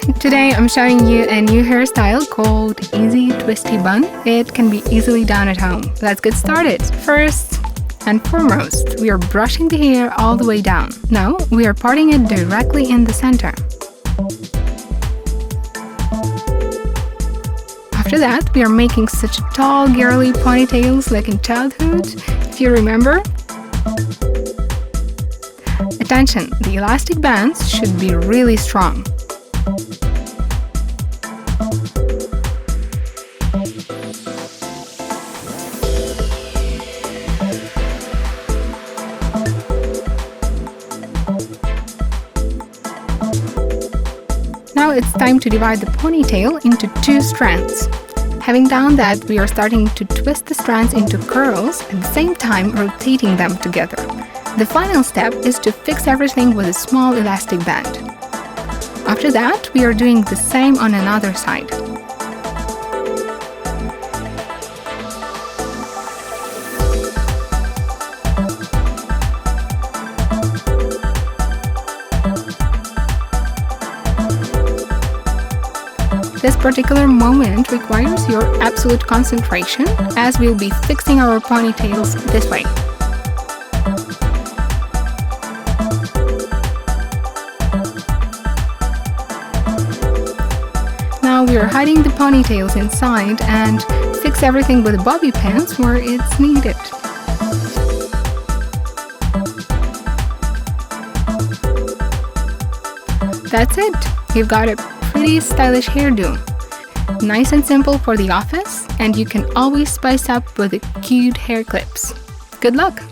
Today I'm showing you a new hairstyle called Easy Twisty Bun. It can be easily done at home. Let's get started. First and foremost, we are brushing the hair all the way down. Now we are parting it directly in the center. After that, we are making such tall girly ponytails like in childhood, if you remember. Attention, the elastic bands should be really strong. Now it's time to divide the ponytail into 2 strands. Having done that, we are starting to twist the strands into curls, at the same time rotating them together. The final step is to fix everything with a small elastic band. After that, we are doing the same on another side. This particular moment requires your absolute concentration, as we'll be fixing our ponytails this way. Now we are hiding the ponytails inside and fix everything with bobby pins where it's needed. That's it! You've got a pretty stylish hairdo. Nice and simple for the office, and you can always spice up with the cute hair clips. Good luck!